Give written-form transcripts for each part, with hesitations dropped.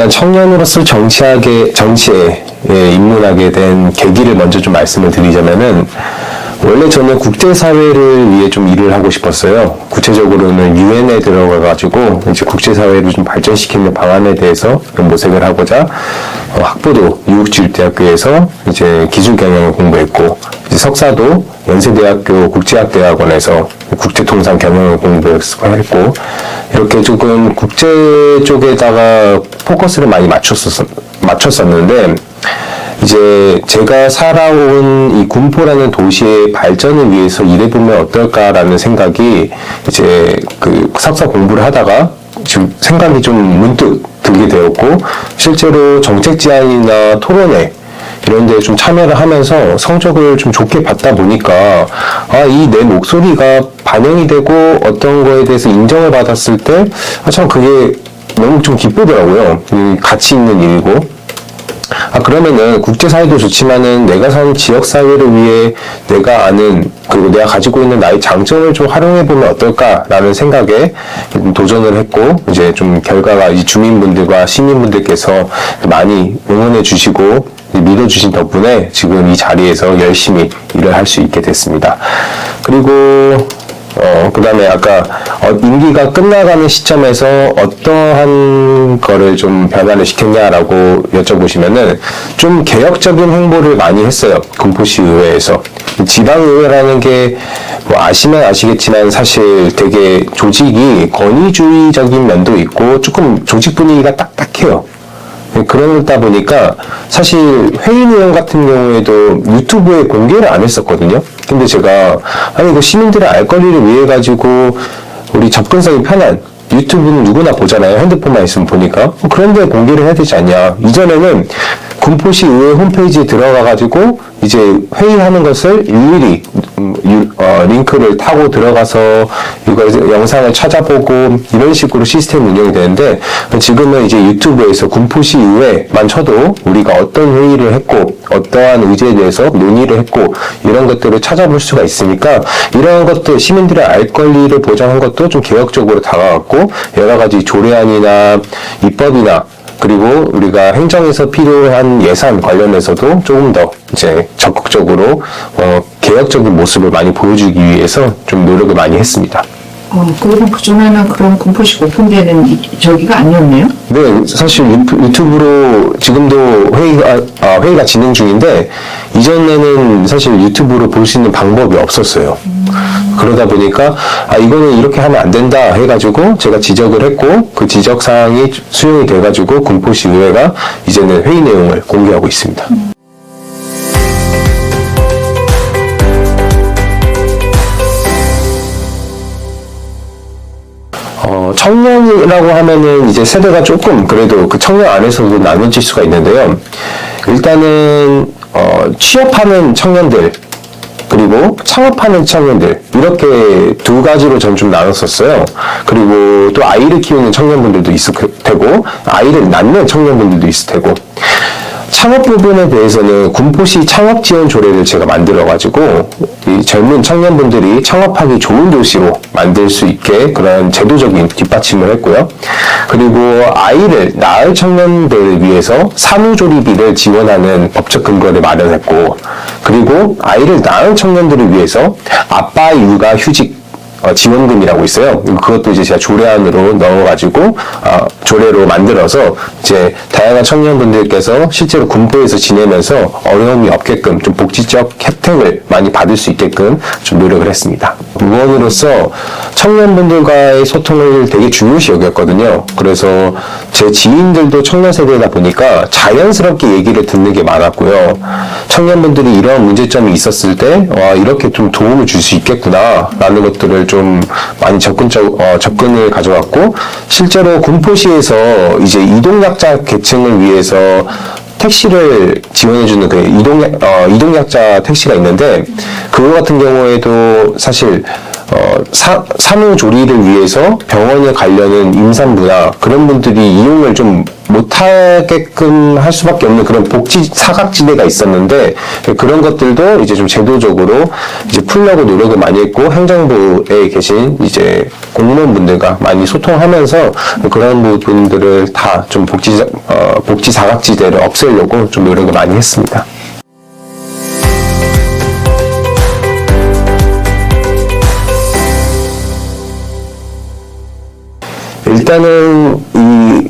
일단 청년으로서 정치에 입문하게 된 계기를 먼저 좀 말씀을 드리자면은, 원래 저는 국제사회를 위해 좀 일을 하고 싶었어요. 구체적으로는 유엔에 들어가가지고 이제 국제사회를 좀 발전시키는 방안에 대해서 모색을 하고자 학부도 미국주립대학교에서 이제 기술경영을 공부했고, 이제 석사도 연세대학교 국제학대학원에서 국제통상 경영을 공부했고, 이렇게 조금 국제 쪽에다가 포커스를 많이 맞췄었는데, 이제 제가 살아온 이 군포라는 도시의 발전을 위해서 일해보면 어떨까라는 생각이 이제 그 석사 공부를 하다가 지금 생각이 좀 문득 들게 되었고, 실제로 정책 제안이나 토론회 이런 데 좀 참여를 하면서 성적을 좀 좋게 받다 보니까, 이 내 목소리가 반영이 되고 어떤 거에 대해서 인정을 받았을 때, 참 그게 너무 좀 기쁘더라고요. 가치 있는 일이고. 그러면은 국제사회도 좋지만은 내가 사는 지역사회를 위해 내가 아는, 그리고 내가 가지고 있는 나의 장점을 좀 활용해보면 어떨까라는 생각에 도전을 했고, 이제 좀 결과가 이 주민분들과 시민분들께서 많이 응원해주시고 믿어주신 덕분에 지금 이 자리에서 열심히 일을 할 수 있게 됐습니다. 그리고 그 다음에 아까 임기가 끝나가는 시점에서 어떠한 거를 좀 변화를 시켰냐라고 여쭤보시면은, 좀 개혁적인 행보를 많이 했어요. 군포시 의회에서. 지방의회라는 게 뭐 아시면 아시겠지만 사실 되게 조직이 권위주의적인 면도 있고 조금 조직 분위기가 딱딱해요. 그러다 보니까 사실 회의 내용 같은 경우에도 유튜브에 공개를 안 했었거든요. 근데 제가 이거 시민들의 알 권리를 위해 가지고 우리 접근성이 편한, 유튜브는 누구나 보잖아요. 핸드폰만 있으면 보니까. 그런데 공개를 해야 되지 않냐. 이전에는 군포시 의회 홈페이지에 들어가가지고 이제 회의하는 것을 일일이 링크를 타고 들어가서 이거 영상을 찾아보고 이런 식으로 시스템 운영이 되는데, 지금은 이제 유튜브에서 군포시 의회만 쳐도 우리가 어떤 회의를 했고 어떠한 의제에 대해서 논의를 했고 이런 것들을 찾아볼 수가 있으니까, 이런 것들 시민들의 알 권리를 보장한 것도 좀 개혁적으로 다가갔고, 여러 가지 조례안이나 입법이나 그리고 우리가 행정에서 필요한 예산 관련해서도 조금 더 이제 적극적으로 개혁적인 모습을 많이 보여주기 위해서 좀 노력을 많이 했습니다. 그러면 그전에는 그런 군포식 오픈되는 저기가 아니었네요? 네, 사실 유튜브로 지금도 회의가 진행 중인데, 이전에는 사실 유튜브로 볼 수 있는 방법이 없었어요. 그러다 보니까 이거는 이렇게 하면 안 된다 해가지고 제가 지적을 했고, 그 지적사항이 수용이 돼가지고 군포시 의회가 이제는 회의 내용을 공개하고 있습니다. 청년이라고 하면은 이제 세대가 조금 그래도 그 청년 안에서도 나눠질 수가 있는데요. 일단은 취업하는 청년들, 그리고 창업하는 청년들, 이렇게 두 가지로 전 좀 나눴었어요. 그리고 또 아이를 키우는 청년분들도 있을 테고, 아이를 낳는 청년분들도 있을 테고, 창업 부분에 대해서는 군포시 창업 지원 조례를 제가 만들어가지고 이 젊은 청년분들이 창업하기 좋은 도시로 만들 수 있게 그런 제도적인 뒷받침을 했고요. 그리고 아이를 낳을 청년들을 위해서 산후조리비를 지원하는 법적 근거를 마련했고, 그리고 아이를 낳은 청년들을 위해서 아빠 육아 휴직 지원금이라고 있어요. 그것도 이제 제가 조례안으로 넣어가지고 조례로 만들어서 이제 다양한 청년분들께서 실제로 군포에서 지내면서 어려움이 없게끔 좀 복지적 혜택을 많이 받을 수 있게끔 좀 노력을 했습니다. 의원으로서 청년분들과의 소통을 되게 중요시 여겼거든요. 그래서 제 지인들도 청년 세대다 보니까 자연스럽게 얘기를 듣는 게 많았고요. 청년분들이 이런 문제점이 있었을 때 이렇게 좀 도움을 줄 수 있겠구나 라는 것들을 좀 많이 접근을 가져왔고, 실제로 군포시에서 이제 이동약자 계층을 위해서 택시를 지원해주는 그 이동약자 택시가 있는데, 그거 같은 경우에도 사실 산후조리를 위해서 병원에 가려는 임산부나 그런 분들이 이용을 좀 못하게끔 할 수밖에 없는 그런 복지 사각지대가 있었는데, 그런 것들도 이제 좀 제도적으로 이제 풀려고 노력을 많이 했고, 행정부에 계신 이제 공무원분들과 많이 소통하면서 그런 부분들을 다 좀 복지 사각지대를 없애려고 좀 노력을 많이 했습니다. 일단은 이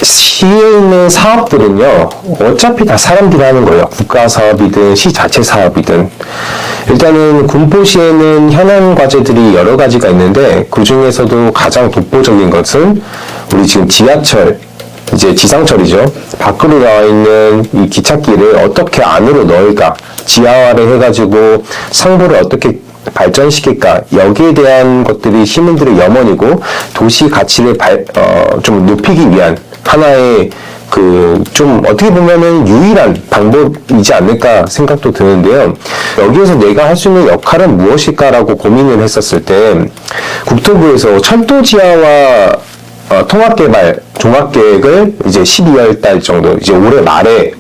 시에 있는 사업들은요, 어차피 다 사람들이 하는 거예요. 국가 사업이든 시 자체 사업이든. 일단은 군포시에는 현안 과제들이 여러 가지가 있는데, 그 중에서도 가장 독보적인 것은 우리 지금 지하철, 이제 지상철이죠. 밖으로 나와 있는 이 기찻길을 어떻게 안으로 넣을까, 지하화를 해가지고 상부를 어떻게 발전시킬까, 여기에 대한 것들이 시민들의 염원이고, 도시 가치를 좀 높이기 위한 하나의 좀 어떻게 보면은 유일한 방법이지 않을까 생각도 드는데요. 여기에서 내가 할 수 있는 역할은 무엇일까라고 고민을 했었을 때, 국토부에서 철도 지하화 통합개발 종합계획을 이제 12월 달 정도, 이제 올해 말에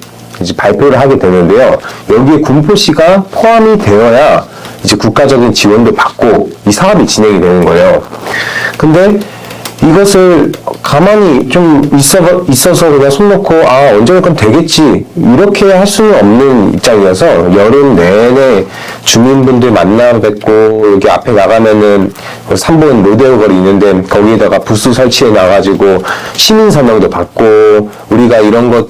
이제 발표를 하게 되는데요. 여기에 군포시가 포함이 되어야 이제 국가적인 지원도 받고 이 사업이 진행이 되는 거예요. 근데 이것을 가만히 좀 있어서 그냥 손 놓고, 언젠간 되겠지, 이렇게 할 수는 없는 입장이어서 여름 내내 주민분들 만나 뵙고, 여기 앞에 나가면은 3번 로데오 거리 있는데 거기에다가 부스 설치해 놔가지고 시민 설명도 받고, 우리가 이런 것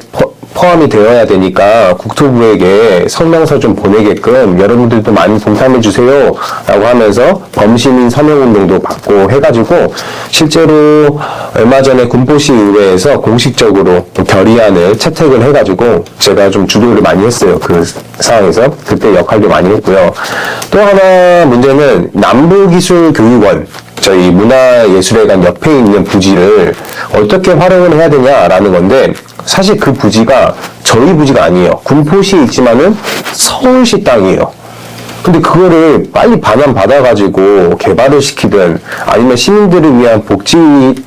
포함이 되어야 되니까 국토부에게 성명서 좀 보내게끔 여러분들도 많이 동참해 주세요 라고 하면서 범시민 서명운동도 받고 해가지고, 실제로 얼마 전에 군포시 의회에서 공식적으로 결의안을 채택을 해가지고 제가 좀 주도를 많이 했어요. 그 상황에서 그때 역할도 많이 했고요. 또 하나 문제는 남부기술교육원, 저희 문화예술회관 옆에 있는 부지를 어떻게 활용을 해야 되냐라는 건데, 사실 그 부지가 저희 부지가 아니에요. 군포시에 있지만은 서울시 땅이에요. 근데 그거를 빨리 반환받아가지고 개발을 시키든 아니면 시민들을 위한 복지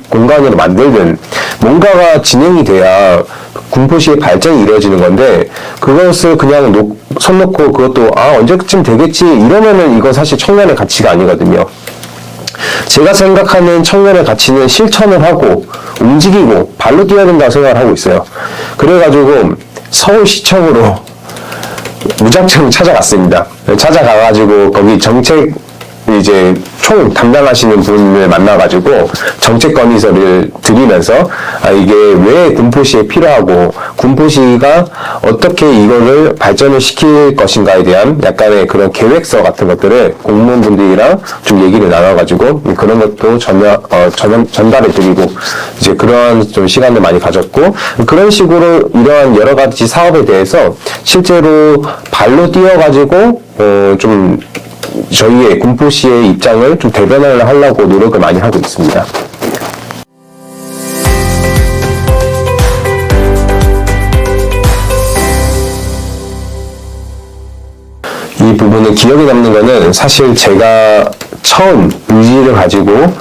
공간으로 만들든 뭔가가 진행이 돼야 군포시의 발전이 이루어지는 건데, 그것을 그냥 손 놓고 그것도 언제쯤 되겠지 이러면은 이건 사실 청년의 가치가 아니거든요. 제가 생각하는 청년의 가치는 실천을 하고 움직이고 발로 뛰어야 된다고 생각을 하고 있어요. 그래가지고 서울시청으로 무작정 찾아갔습니다. 찾아가가지고 거기 정책 이제 총 담당하시는 분을 만나가지고 정책 건의서를 드리면서 이게 왜 군포시에 필요하고 군포시가 어떻게 이거를 발전을 시킬 것인가에 대한 약간의 그런 계획서 같은 것들을 공무원분들이랑 좀 얘기를 나눠가지고 그런 것도 전달해 드리고 이제 그런 좀 시간을 많이 가졌고, 그런 식으로 이러한 여러 가지 사업에 대해서 실제로 발로 뛰어가지고 좀 저희의 군포시의 입장을 좀 대변을 하려고 노력을 많이 하고 있습니다. 이 부분은 기억에 남는 거는 사실 제가 처음 의지를 가지고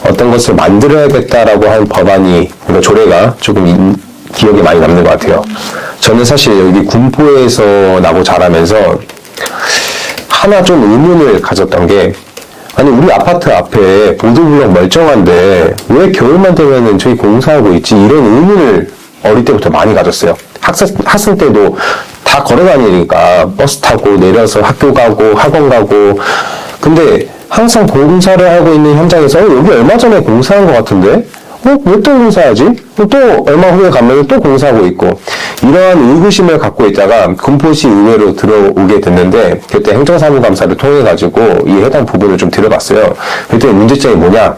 어떤 것을 만들어야겠다라고 한 법안이, 그러니까 조례가 조금 기억에 많이 남는 것 같아요. 저는 사실 여기 군포에서 나고 자라면서 하나 좀 의문을 가졌던 게, 아니 우리 아파트 앞에 보도블록 멀쩡한데 왜 겨울만 되면은 저기 공사하고 있지, 이런 의문을 어릴 때부터 많이 가졌어요. 학생 때도 다 걸어 다니니까 버스 타고 내려서 학교 가고 학원 가고, 근데 항상 공사를 하고 있는 현장에서 여기 얼마 전에 공사한 것 같은데 왜 또 공사하지? 또 얼마 후에 가면 또 공사하고 있고, 이러한 의구심을 갖고 있다가 군포시 의회로 들어오게 됐는데, 그때 행정사무감사를 통해가지고 이 해당 부분을 좀 들어봤어요. 그때 문제점이 뭐냐?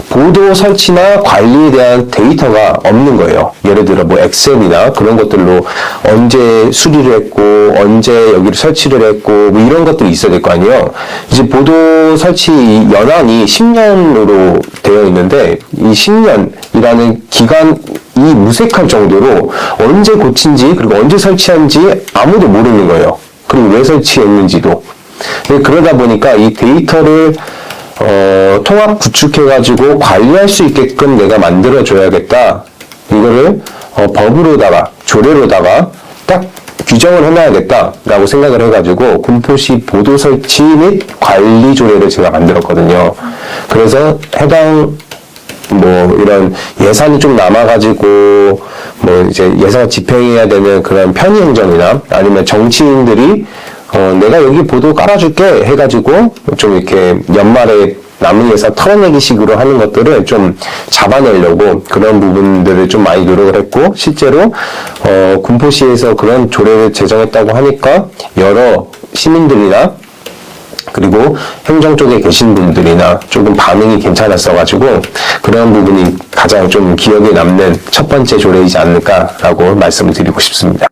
보도 설치나 관리에 대한 데이터가 없는 거예요. 예를 들어 뭐 엑셀이나 그런 것들로 언제 수리를 했고 언제 여기를 설치를 했고 뭐 이런 것들이 있어야 될 거 아니에요. 이제 보도 설치 연한이 10년으로 되어 있는데 이 10년이라는 기간이 무색할 정도로 언제 고친지 그리고 언제 설치한지 아무도 모르는 거예요. 그리고 왜 설치했는지도. 그러다 보니까 이 데이터를 통합 구축해가지고 관리할 수 있게끔 내가 만들어줘야겠다. 이거를 법으로다가 조례로다가 딱 규정을 해놔야겠다라고 생각을 해가지고 군포시 보도 설치 및 관리 조례를 제가 만들었거든요. 그래서 해당 이런 예산이 좀 남아가지고 이제 예산 집행해야 되는 그런 편의 행정이나 아니면 정치인들이 내가 여기 보도 깔아줄게 해가지고 좀 이렇게 연말에 남은 예산 털어내기 식으로 하는 것들을 좀 잡아내려고 그런 부분들을 좀 많이 노력을 했고, 실제로 군포시에서 그런 조례를 제정했다고 하니까 여러 시민들이나 그리고 행정 쪽에 계신 분들이나 조금 반응이 괜찮았어가지고 그런 부분이 가장 좀 기억에 남는 첫 번째 조례이지 않을까라고 말씀을 드리고 싶습니다.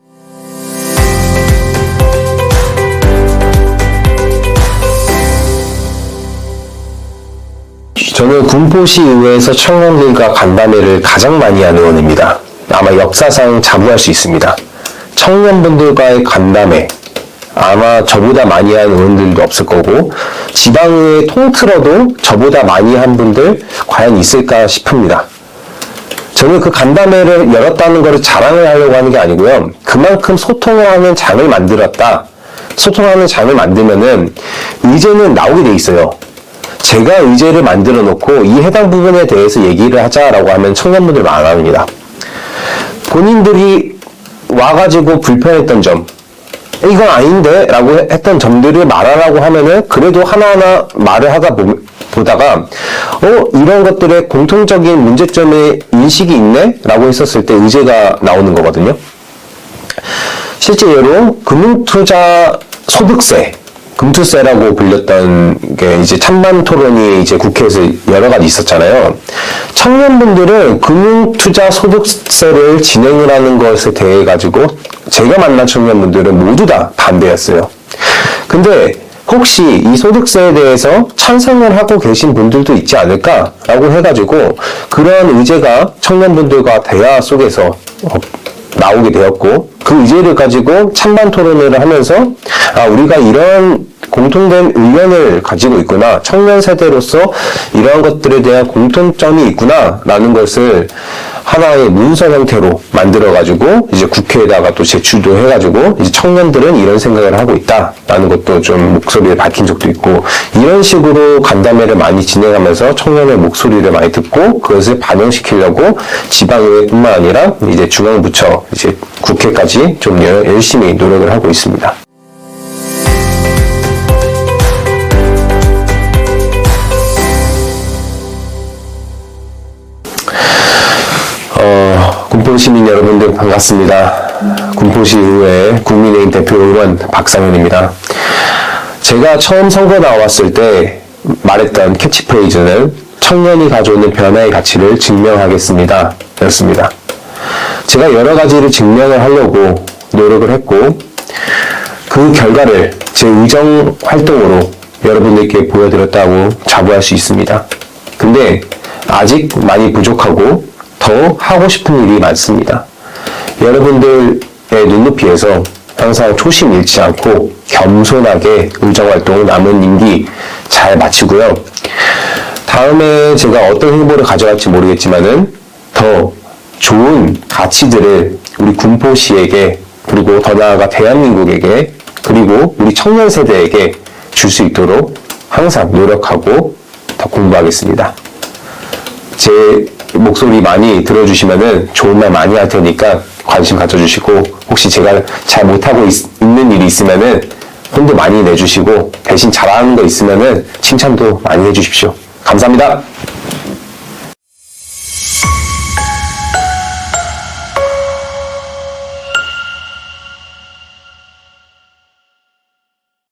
저는 군포시 의회에서 청년들과 간담회를 가장 많이 한 의원입니다. 아마 역사상 자부할 수 있습니다. 청년분들과의 간담회, 아마 저보다 많이 한 의원들도 없을 거고 지방의회 통틀어도 저보다 많이 한 분들 과연 있을까 싶습니다. 저는 그 간담회를 열었다는 것을 자랑을 하려고 하는 게 아니고요. 그만큼 소통을 하는 장을 만들었다. 소통하는 장을 만들면은 의제는 나오게 돼 있어요. 제가 의제를 만들어 놓고 이 해당 부분에 대해서 얘기를 하자라고 하면 청년분들 많아합니다. 본인들이 와가지고 불편했던 점, 이건 아닌데 라고 했던 점들을 말하라고 하면은 그래도 하나하나 말을 하다 보다가 이런 것들의 공통적인 문제점의 인식이 있네? 라고 했었을 때 의제가 나오는 거거든요. 실제 예로 금융투자 소득세, 금투세라고 불렸던 게 이제 찬반 토론이 이제 국회에서 여러 가지 있었잖아요. 청년분들은 금융투자 소득세를 진행을 하는 것에 대해 가지고 제가 만난 청년분들은 모두 다 반대였어요. 근데 혹시 이 소득세에 대해서 찬성을 하고 계신 분들도 있지 않을까라고 해가지고 그런 의제가 청년분들과 대화 속에서 나오게 되었고, 그 의제를 가지고 찬반 토론을 하면서 우리가 이런 공통된 의견을 가지고 있구나, 청년 세대로서 이러한 것들에 대한 공통점이 있구나 라는 것을 하나의 문서 형태로 만들어 가지고 이제 국회에다가 또 제출도 해가지고 이제 청년들은 이런 생각을 하고 있다 라는 것도 좀 목소리를 밝힌 적도 있고, 이런 식으로 간담회를 많이 진행하면서 청년의 목소리를 많이 듣고 그것을 반영시키려고 지방의회뿐만 아니라 이제 중앙부처 이제 국회까지 좀 열심히 노력을 하고 있습니다. 군포시민 여러분들 반갑습니다. 군포시의회 국민의힘 대표 의원 박상현입니다. 제가 처음 선거 나왔을 때 말했던 캐치프레이즈는 청년이 가져오는 변화의 가치를 증명하겠습니다 였습니다. 제가 여러 가지를 증명을 하려고 노력을 했고 그 결과를 제 의정 활동으로 여러분들께 보여드렸다고 자부할 수 있습니다. 근데 아직 많이 부족하고 더 하고 싶은 일이 많습니다. 여러분들의 눈높이에서 항상 초심 잃지 않고 겸손하게 의정활동을 남은 임기 잘 마치고요. 다음에 제가 어떤 행보를 가져갈지 모르겠지만은 더 좋은 가치들을 우리 군포시에게, 그리고 더 나아가 대한민국에게, 그리고 우리 청년 세대에게 줄 수 있도록 항상 노력하고 더 공부하겠습니다. 제 목소리 많이 들어주시면은 좋은 말 많이 할 테니까 관심 가져주시고, 혹시 제가 잘 못하고 있는 일이 있으면은 혼도 많이 내주시고, 대신 잘하는 거 있으면은 칭찬도 많이 해주십시오. 감사합니다.